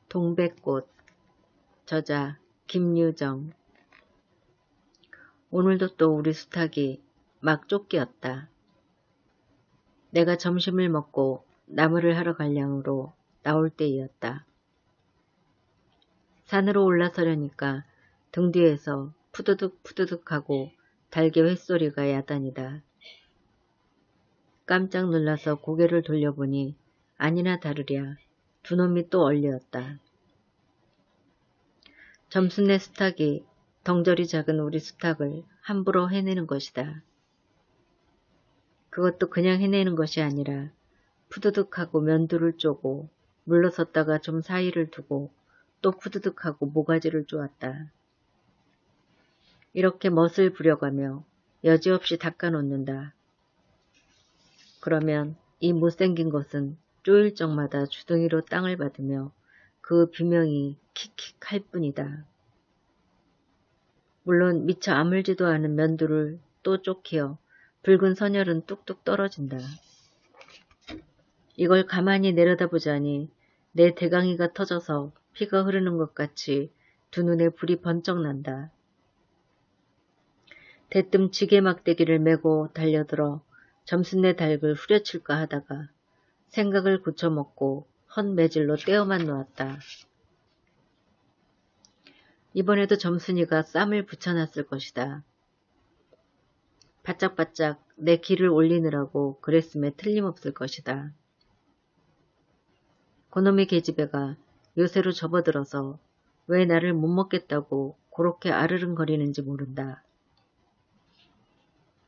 동백꽃. 저자 김유정. 오늘도 또 우리 수탉이 막 쫓기었다. 내가 점심을 먹고 나무를 하러 갈 양으로 나올 때이었다. 산으로 올라서려니까 등 뒤에서 푸드득 푸드득 하고 달개 횟소리가 야단이다. 깜짝 놀라서 고개를 돌려보니 아니나 다르랴 두 놈이 또 얼려었다. 점순내 수탉이 덩저리 작은 우리 수탉을 함부로 해내는 것이다. 그것도 그냥 해내는 것이 아니라 푸드득하고 면두를 쪼고 물러섰다가 좀 사이를 두고 또 푸드득하고 모가지를 쪼았다. 이렇게 멋을 부려가며 여지없이 닦아놓는다. 그러면 이 못생긴 것은 쪼일 적마다 주둥이로 땅을 받으며 그 비명이 킥킥 할 뿐이다. 물론 미처 아물지도 않은 면두를 또 쫓기어 붉은 선혈은 뚝뚝 떨어진다. 이걸 가만히 내려다보자니 내 대강이가 터져서 피가 흐르는 것 같이 두 눈에 불이 번쩍 난다. 대뜸 지게 막대기를 메고 달려들어 점순내 닭을 후려칠까 하다가 생각을 고쳐먹고 헛매질로 떼어만 놓았다. 이번에도 점순이가 쌈을 붙여놨을 것이다. 바짝바짝 내 기를 올리느라고 그랬음에 틀림없을 것이다. 그놈의 계집애가 요새로 접어들어서 왜 나를 못 먹겠다고 그렇게 아르릉거리는지 모른다.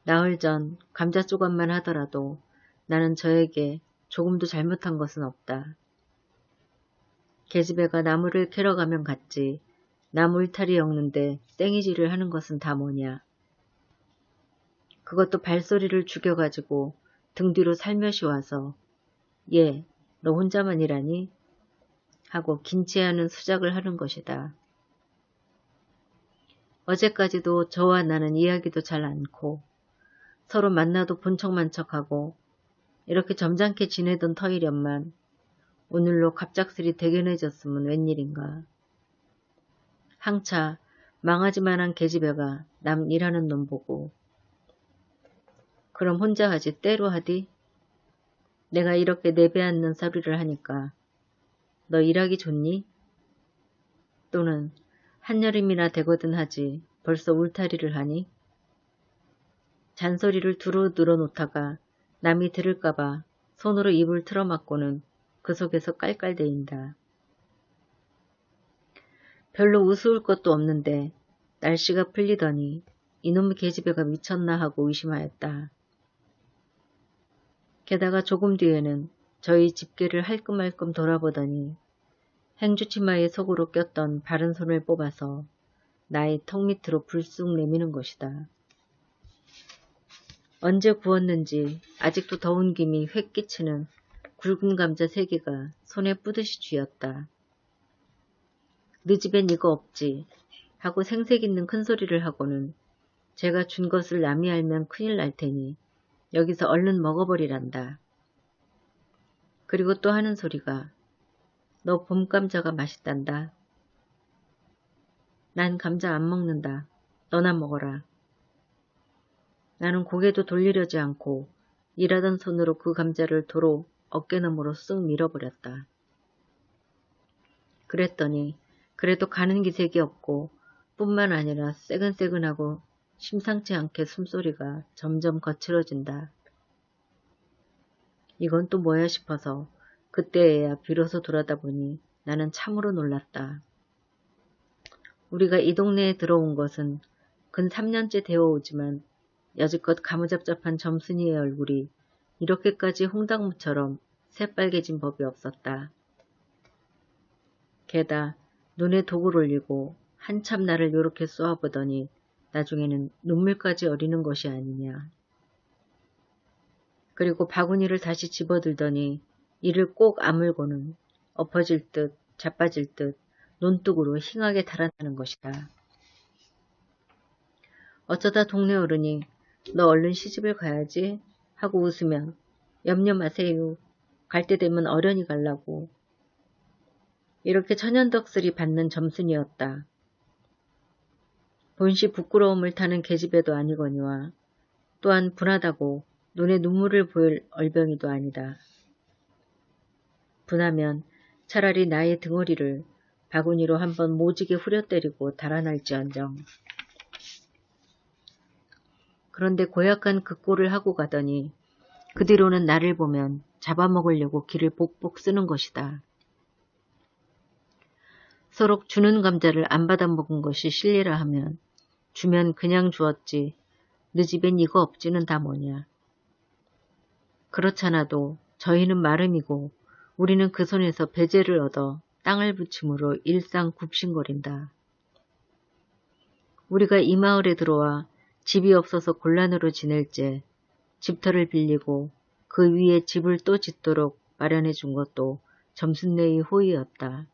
나흘 전 감자 조각만 하더라도 나는 저에게 조금도 잘못한 것은 없다. 계집애가 나무를 캐러 가면 갔지 나무 일탈이 엮는데 땡이질을 하는 것은 다 뭐냐. 그것도 발소리를 죽여가지고 등 뒤로 살며시 와서 얘, 너 혼자만 일하니? 하고 긴치 않은 수작을 하는 것이다. 어제까지도 저와 나는 이야기도 잘 않고 서로 만나도 본 척만 척하고 이렇게 점잖게 지내던 터이련만 오늘로 갑작스리 대견해졌으면 웬일인가. 항차 망하지만한 계집애가 남 일하는 놈 보고 그럼 혼자 하지 때로 하디? 내가 이렇게 내배앉는 소리를 하니까 너 일하기 좋니? 또는 한여름이나 되거든 하지 벌써 울타리를 하니? 잔소리를 두루 늘어놓다가 남이 들을까봐 손으로 입을 틀어막고는 그 속에서 깔깔대인다. 별로 우스울 것도 없는데 날씨가 풀리더니 이놈의 계집애가 미쳤나 하고 의심하였다. 게다가 조금 뒤에는 저희 집게를 할끔할끔 돌아보더니 행주치마의 속으로 꼈던 바른 손을 뽑아서 나의 턱 밑으로 불쑥 내미는 것이다. 언제 구웠는지 아직도 더운 김이 획 끼치는 굵은 감자 3개가 손에 뿌듯이 쥐었다. 네 집엔 이거 없지 하고 생색 있는 큰 소리를 하고는 제가 준 것을 남이 알면 큰일 날 테니 여기서 얼른 먹어버리란다. 그리고 또 하는 소리가 너 봄감자가 맛있단다. 난 감자 안 먹는다. 너나 먹어라. 나는 고개도 돌리려지 않고 일하던 손으로 그 감자를 도로 어깨너머로 쓱 밀어버렸다. 그랬더니 그래도 가는 기색이 없고 뿐만 아니라 새근새근하고 심상치 않게 숨소리가 점점 거칠어진다. 이건 또 뭐야 싶어서 그때에야 비로소 돌아다보니 나는 참으로 놀랐다. 우리가 이 동네에 들어온 것은 근 3년째 되어오지만 여지껏 가무잡잡한 점순이의 얼굴이 이렇게까지 홍당무처럼 새빨개진 법이 없었다. 게다 눈에 독을 올리고 한참 나를 요렇게 쏘아보더니 나중에는 눈물까지 어리는 것이 아니냐. 그리고 바구니를 다시 집어들더니 이를 꼭 아물고는 엎어질 듯 자빠질 듯 논뚝으로 힝하게 달아나는 것이다. 어쩌다 동네 어른이 너 얼른 시집을 가야지 하고 웃으면 염려 마세요. 갈 때 되면 어련히 갈라고. 이렇게 천연덕스리 받는 점순이었다. 본시 부끄러움을 타는 계집애도 아니거니와 또한 분하다고 눈에 눈물을 보일 얼병이도 아니다. 분하면 차라리 나의 등허리를 바구니로 한번 모지게 후려 때리고 달아날지언정. 그런데 고약한 그 꼴을 하고 가더니 그 뒤로는 나를 보면 잡아먹으려고 기를 복복 쓰는 것이다. 서로 주는 감자를 안 받아먹은 것이 실례라 하면 주면 그냥 주었지 너 집엔 이거 없지는 다 뭐냐. 그렇잖아도 저희는 마름이고 우리는 그 손에서 배제를 얻어 땅을 부침으로 일상 굽신거린다. 우리가 이 마을에 들어와 집이 없어서 곤란으로 지낼째 집터를 빌리고 그 위에 집을 또 짓도록 마련해 준 것도 점순네의 호의였다.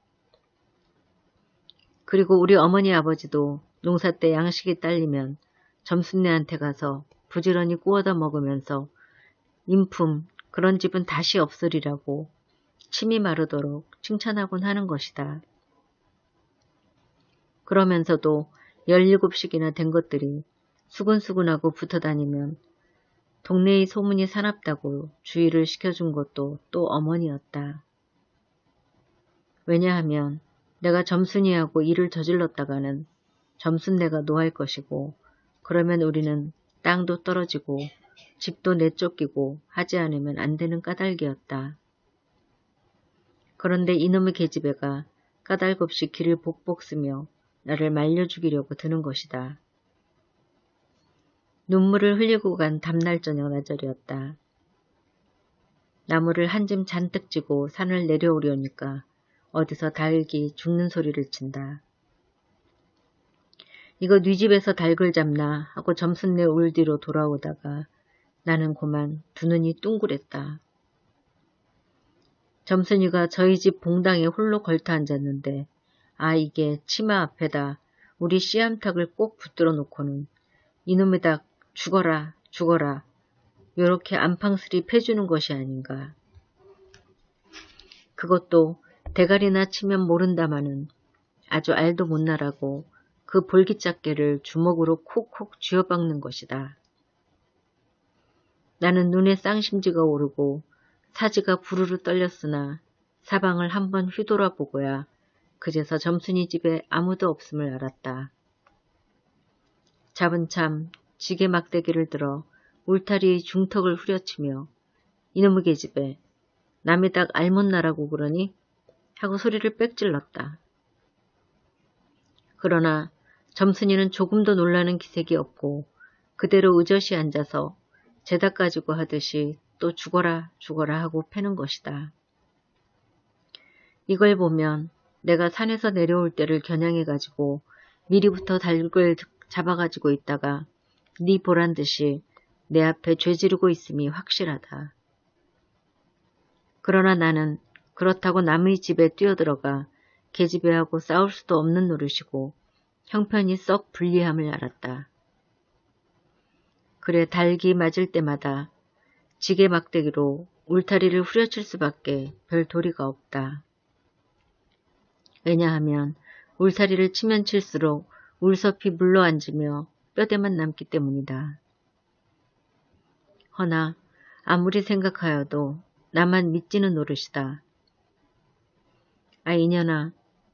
그리고 우리 어머니 아버지도 농사 때 양식이 딸리면 점순네한테 가서 부지런히 구워다 먹으면서 인품 그런 집은 다시 없으리라고 침이 마르도록 칭찬하곤 하는 것이다. 그러면서도 17씩이나 된 것들이 수근수근하고 붙어다니면 동네의 소문이 사납다고 주의를 시켜준 것도 또 어머니였다. 왜냐하면 내가 점순이하고 일을 저질렀다가는 점순내가 노할 것이고 그러면 우리는 땅도 떨어지고 집도 내쫓기고 하지 않으면 안 되는 까닭이었다. 그런데 이놈의 계집애가 까닭없이 길을 복복 쓰며 나를 말려 죽이려고 드는 것이다. 눈물을 흘리고 간 담날 저녁 나절이었다. 나무를 한 짐 잔뜩 지고 산을 내려오려니까 어디서 닭이 죽는 소리를 친다. 이거 네 집에서 닭을 잡나 하고 점순내 울 뒤로 돌아오다가 나는 고만 두 눈이 둥그랬다. 점순이가 저희 집 봉당에 홀로 걸터 앉았는데 이게 치마 앞에다 우리 씨암탉을 꼭 붙들어 놓고는 이놈의 닭 죽어라 죽어라 요렇게 안팡스리 패주는 것이 아닌가. 그것도 대가리나 치면 모른다마는 아주 알도 못나라고 그 볼기짝개를 주먹으로 콕콕 쥐어박는 것이다. 나는 눈에 쌍심지가 오르고 사지가 부르르 떨렸으나 사방을 한번 휘돌아보고야 그제서 점순이 집에 아무도 없음을 알았다. 잡은 참 지게 막대기를 들어 울타리의 중턱을 후려치며 이놈의 계집애 남의 닭 알못나라고 그러니? 하고 소리를 빽질렀다. 그러나 점순이는 조금도 놀라는 기색이 없고 그대로 의젓이 앉아서 제닭 가지고 하듯이 또 죽어라 죽어라 하고 패는 것이다. 이걸 보면 내가 산에서 내려올 때를 겨냥해가지고 미리부터 닭을 잡아가지고 있다가 네 보란듯이 내 앞에 죄지르고 있음이 확실하다. 그러나 나는 그렇다고 남의 집에 뛰어들어가 계집애하고 싸울 수도 없는 노릇이고 형편이 썩 불리함을 알았다. 그래 닭이 맞을 때마다 지게 막대기로 울타리를 후려칠 수밖에 별 도리가 없다. 왜냐하면 울타리를 치면 칠수록 울섭이 물러앉으며 뼈대만 남기 때문이다. 허나 아무리 생각하여도 나만 믿지는 노릇이다. 이년아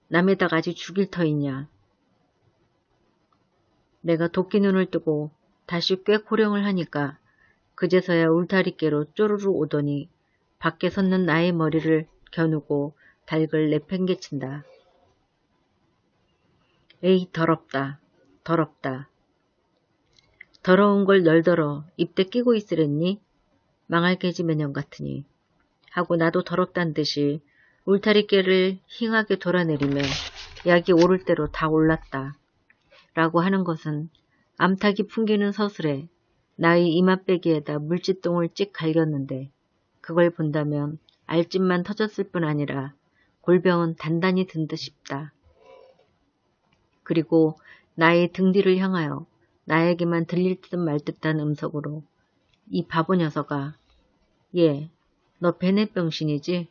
남의 닭 아직 죽일 터이냐. 내가 도끼 눈을 뜨고 다시 꽤 호령을 하니까 그제서야 울타리께로 쪼르르 오더니 밖에 섰는 나의 머리를 겨누고 닭을 내팽개친다. 에이 더럽다 더럽다. 더러운 걸 널더러 입대 끼고 있으랬니? 망할 계집애년 같으니. 하고 나도 더럽단 듯이 울타리깨를 힝하게 돌아내리며 약이 오를 대로 다 올랐다. 라고 하는 것은 암탉이 풍기는 서술에 나의 이맛배기에다 물짓똥을 찍 갈겼는데 그걸 본다면 알집만 터졌을 뿐 아니라 골병은 단단히 든 듯 싶다. 그리고 나의 등 뒤를 향하여 나에게만 들릴 듯 말 듯한 음성으로 이 바보 녀석아, 너 베네병신이지?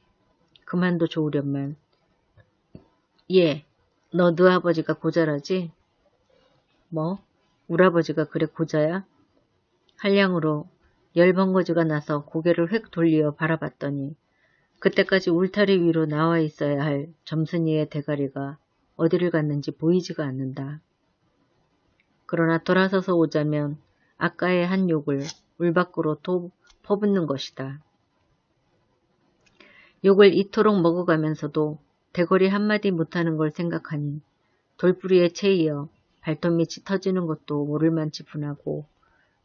그만둬 좋으련만. 예, 너 아버지가 고자라지? 뭐? 우리 아버지가 그래 고자야? 한량으로 열번거지가 나서 고개를 획 돌려 바라봤더니 그때까지 울타리 위로 나와 있어야 할 점순이의 대가리가 어디를 갔는지 보이지가 않는다. 그러나 돌아서서 오자면 아까의 한 욕을 울 밖으로 퍼붓는 것이다. 욕을 이토록 먹어가면서도 대거리 한마디 못하는 걸 생각하니 돌부리에 채이어 발톱밑이 터지는 것도 모를 만치 분하고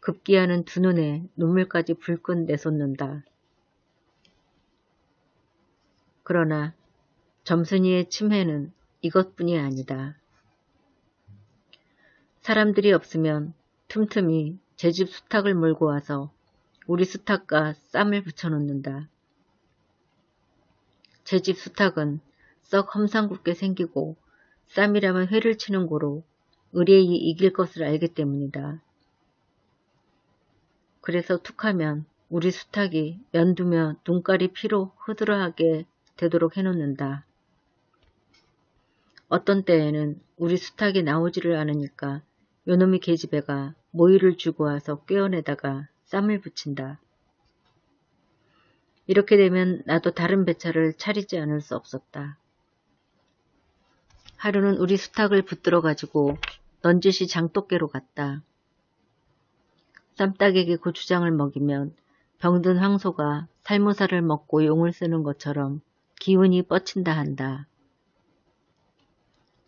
급기야는 두 눈에 눈물까지 불끈 내솟는다. 그러나 점순이의 침해는 이것뿐이 아니다. 사람들이 없으면 틈틈이 제 집 수탉을 몰고 와서 우리 수탉과 쌈을 붙여놓는다. 제 집 수탉은 썩 험상궂게 생기고 쌈이라면 회를 치는 고로 의뢰이 이길 것을 알기 때문이다. 그래서 툭하면 우리 수탉이 연두며 눈깔이 피로 흐드러하게 되도록 해놓는다. 어떤 때에는 우리 수탉이 나오지를 않으니까 요놈의 계집애가 모이를 주고 와서 꿰어내다가 쌈을 붙인다. 이렇게 되면 나도 다른 배차를 차리지 않을 수 없었다. 하루는 우리 수탉을 붙들어 가지고 넌지시 장독계로 갔다. 쌈딱에게 고추장을 먹이면 병든 황소가 살모사를 먹고 용을 쓰는 것처럼 기운이 뻗친다 한다.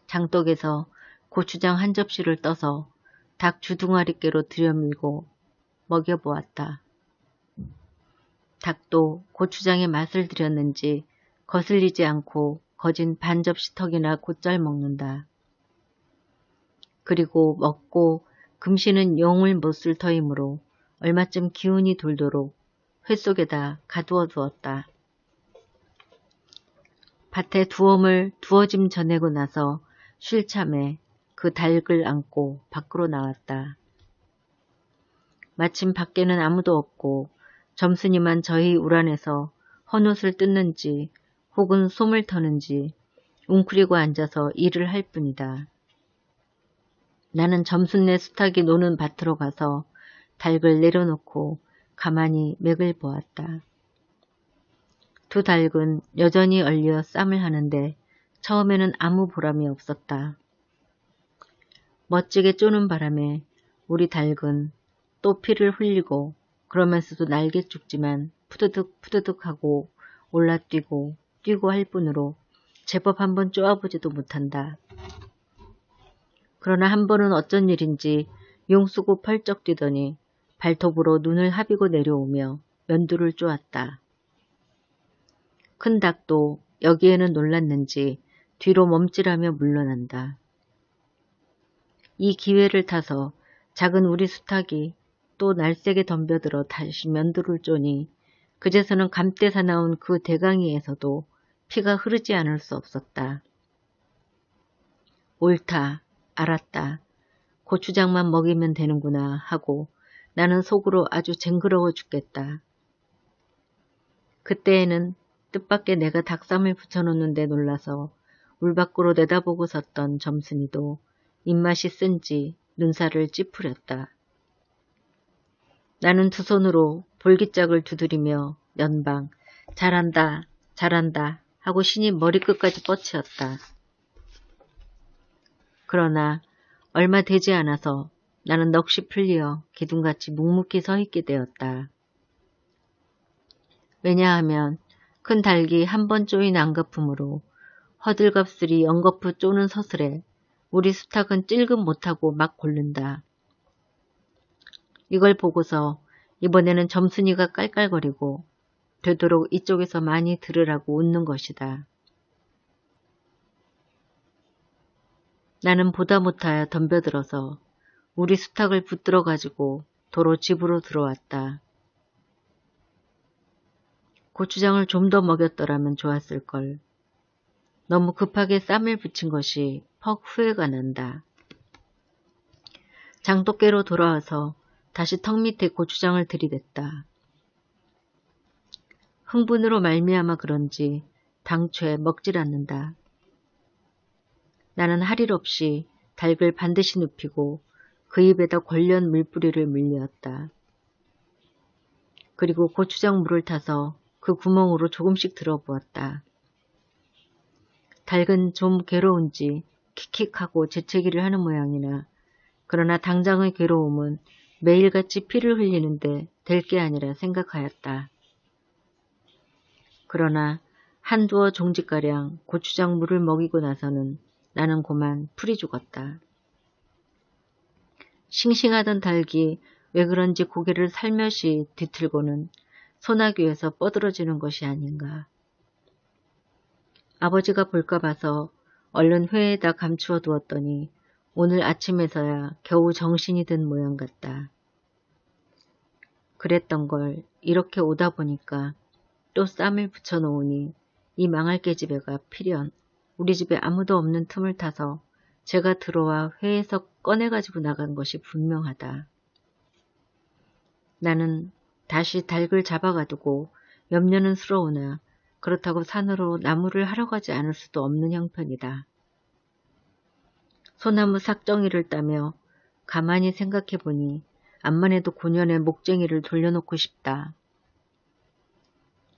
장독에서 고추장 한 접시를 떠서 닭 주둥아리께로 들여밀고 먹여보았다. 닭도 고추장의 맛을 들였는지 거슬리지 않고 거진 반 접시 턱이나 곧잘 먹는다. 그리고 먹고 금시는 용을 못 쓸 터이므로 얼마쯤 기운이 돌도록 회 속에다 가두어 두었다. 밭에 두엄을 두어짐 전내고 나서 쉴 참에 그 닭을 안고 밖으로 나왔다. 마침 밖에는 아무도 없고 점순이만 저희 우란에서 헌옷을 뜯는지 혹은 솜을 터는지 웅크리고 앉아서 일을 할 뿐이다. 나는 점순네 수탉이 노는 밭으로 가서 닭을 내려놓고 가만히 맥을 보았다. 두 닭은 여전히 얼려 쌈을 하는데 처음에는 아무 보람이 없었다. 멋지게 쪼는 바람에 우리 닭은 또 피를 흘리고 그러면서도 날개 죽지만 푸드득 푸드득 하고 올라뛰고 뛰고 할 뿐으로 제법 한번 쪼아보지도 못한다. 그러나 한 번은 어쩐 일인지 용쓰고 펄쩍 뛰더니 발톱으로 눈을 하비고 내려오며 면두를 쪼았다. 큰 닭도 여기에는 놀랐는지 뒤로 멈찔하며 물러난다. 이 기회를 타서 작은 우리 수탉이 또 날쌔게 덤벼들어 다시 면두를 쪼니 그제서는 감때 사나운 그 대강이에서도 피가 흐르지 않을 수 없었다. 옳다, 알았다. 고추장만 먹이면 되는구나 하고 나는 속으로 아주 쟁그러워 죽겠다. 그때에는 뜻밖의 내가 닭쌈을 붙여놓는데 놀라서 울 밖으로 내다보고 섰던 점순이도 입맛이 쓴지 눈살을 찌푸렸다. 나는 두 손으로 볼기짝을 두드리며 연방 잘한다 잘한다 하고 신이 머리끝까지 뻗치었다. 그러나 얼마 되지 않아서 나는 넋이 풀려 기둥같이 묵묵히 서 있게 되었다. 왜냐하면 큰 닭이 한 번 쪼인 안거품으로 허들갑슬이 연거푸 쪼는 서슬에 우리 수탉은 찔금 못하고 막 고른다. 이걸 보고서 이번에는 점순이가 깔깔거리고 되도록 이쪽에서 많이 들으라고 웃는 것이다. 나는 보다 못하여 덤벼들어서 우리 수탉을 붙들어 가지고 도로 집으로 들어왔다. 고추장을 좀 더 먹였더라면 좋았을걸. 너무 급하게 쌈을 붙인 것이 퍽 후회가 난다. 장독계로 돌아와서 다시 턱 밑에 고추장을 들이댔다. 흥분으로 말미암아 그런지 당초에 먹질 않는다. 나는 할 일 없이 닭을 반드시 눕히고 그 입에다 권련 물뿌리를 물렸다. 그리고 고추장 물을 타서 그 구멍으로 조금씩 들어부었다. 닭은 좀 괴로운지 킥킥하고 재채기를 하는 모양이나 그러나 당장의 괴로움은 매일같이 피를 흘리는데 될 게 아니라 생각하였다. 그러나 한두어 종지가량 고추장 물을 먹이고 나서는 나는 고만 풀이 죽었다. 싱싱하던 닭이 왜 그런지 고개를 살며시 뒤틀고는 소나귀에서 뻗어지는 것이 아닌가. 아버지가 볼까 봐서 얼른 회에다 감추어 두었더니 오늘 아침에서야 겨우 정신이 든 모양 같다. 그랬던 걸 이렇게 오다 보니까 또 쌈을 붙여놓으니 이 망할 계집애가 필연 우리 집에 아무도 없는 틈을 타서 제가 들어와 회에서 꺼내가지고 나간 것이 분명하다. 나는 다시 닭을 잡아가두고 염려는 스러우나 그렇다고 산으로 나무를 하러 가지 않을 수도 없는 형편이다. 소나무 삭정이를 따며 가만히 생각해보니 암만 해도 고년에 목쟁이를 돌려놓고 싶다.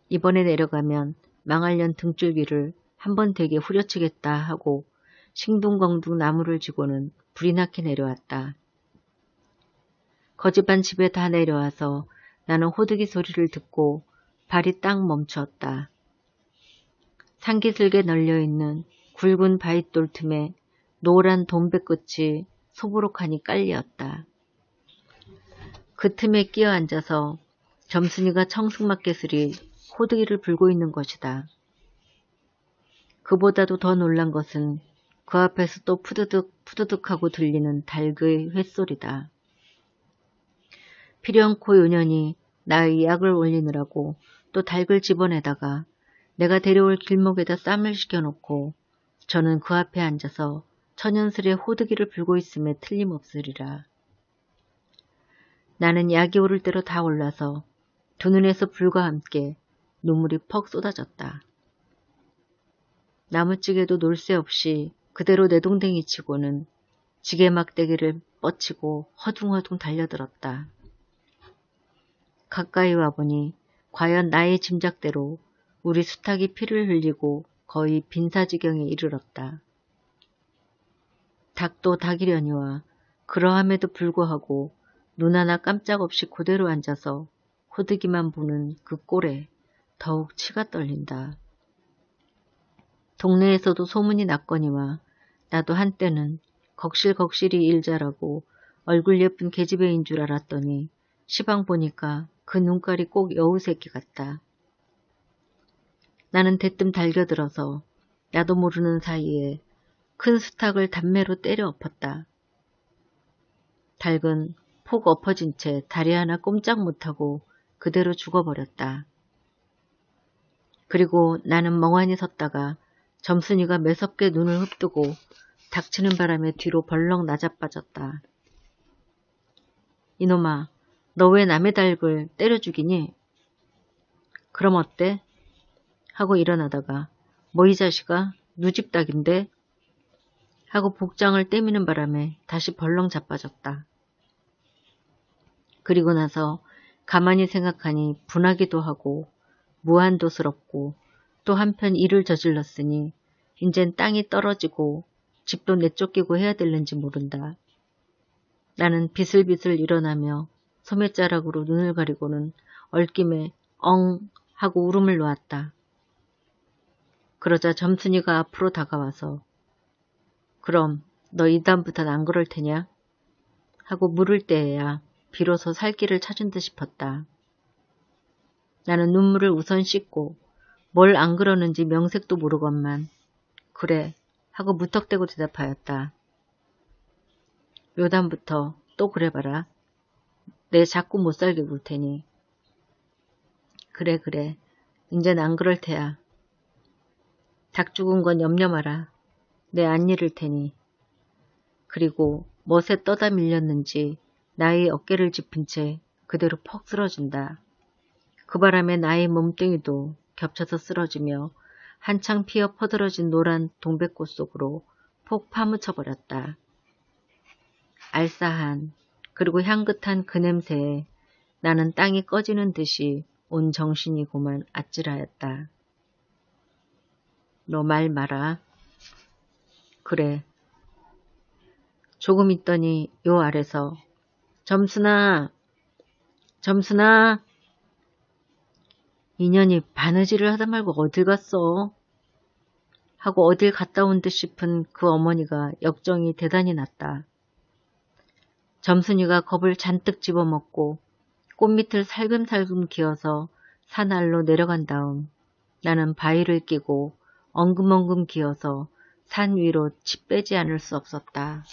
이번에 내려가면 망할년 등줄기를 한번 되게 후려치겠다 하고 싱둥벙둥 나무를 쥐고는 불이 나게 내려왔다. 거짓반 집에 다 내려와서 나는 호두기 소리를 듣고 발이 딱 멈추었다. 상기슬게 널려있는 굵은 바윗돌 틈에 노란 돈배꽃이 소보록하니 깔리었다. 그 틈에 끼어 앉아서 점순이가 청승맞게슬이 호두기를 불고 있는 것이다. 그보다도 더 놀란 것은 그 앞에서 또 푸드득 푸드득하고 들리는 닭의 횟소리다. 필연코 요년이 나의 약을 올리느라고 또 닭을 집어내다가 내가 데려올 길목에다 쌈을 시켜놓고 저는 그 앞에 앉아서 천연스레 호두기를 불고 있음에 틀림없으리라. 나는 약이 오를 대로 다 올라서 두 눈에서 불과 함께 눈물이 퍽 쏟아졌다. 나무찌개도 놀 새 없이 그대로 내동댕이 치고는 지게막대기를 뻗치고 허둥허둥 달려들었다. 가까이 와보니 과연 나의 짐작대로 우리 수탉이 피를 흘리고 거의 빈사지경에 이르렀다. 닭도 닭이려니와 그러함에도 불구하고 눈 하나 깜짝 없이 그대로 앉아서 호두기만 보는 그 꼴에 더욱 치가 떨린다. 동네에서도 소문이 났거니와 나도 한때는 걱실걱실이 일 잘하고 얼굴 예쁜 계집애인 줄 알았더니 시방 보니까 그 눈깔이 꼭 여우 새끼 같다. 나는 대뜸 달겨들어서 나도 모르는 사이에 큰 수탉을 단매로 때려 엎었다. 닭은 폭 엎어진 채 다리 하나 꼼짝 못하고 그대로 죽어버렸다. 그리고 나는 멍하니 섰다가 점순이가 매섭게 눈을 흡뜨고 닥치는 바람에 뒤로 벌렁 나자빠졌다. 이놈아, 너 왜 남의 닭을 때려 죽이니? 그럼 어때? 하고 일어나다가 뭐 이 자식아, 누집 닭인데? 하고 복장을 떼미는 바람에 다시 벌렁 자빠졌다. 그리고 나서 가만히 생각하니 분하기도 하고 무한도스럽고 또 한편 일을 저질렀으니 인젠 땅이 떨어지고 집도 내쫓기고 해야 될는지 모른다. 나는 비슬비슬 일어나며 소매자락으로 눈을 가리고는 얼김에 엉 하고 울음을 놓았다. 그러자 점순이가 앞으로 다가와서 그럼 너 이다음부턴 안 그럴 테냐? 하고 물을 때에야 비로소 살 길을 찾은 듯 싶었다. 나는 눈물을 우선 씻고 뭘 안 그러는지 명색도 모르건만 그래 하고 무턱대고 대답하였다. 요담부터 또 그래봐라. 내 자꾸 못살게 굴 테니. 그래 인젠 안 그럴 테야. 닭 죽은 건 염려 마라. 내 안 잃을 테니. 그리고 멋에 떠다 밀렸는지 나의 어깨를 짚은 채 그대로 퍽 쓰러진다. 그 바람에 나의 몸뚱이도 겹쳐서 쓰러지며 한창 피어 퍼들어진 노란 동백꽃 속으로 폭 파묻혀버렸다. 알싸한 그리고 향긋한 그 냄새에 나는 땅이 꺼지는 듯이 온 정신이 고만 아찔하였다. 너 말 마라. 그래. 조금 있더니 요 아래서 점순아, 점순아. 인연이 바느질을 하다 말고 어딜 갔어? 하고 어딜 갔다 온 듯 싶은 그 어머니가 역정이 대단히 났다. 점순이가 겁을 잔뜩 집어먹고 꽃밑을 살금살금 기어서 산 아래로 내려간 다음 나는 바위를 끼고 엉금엉금 기어서 산 위로 치 빼지 않을 수 없었다.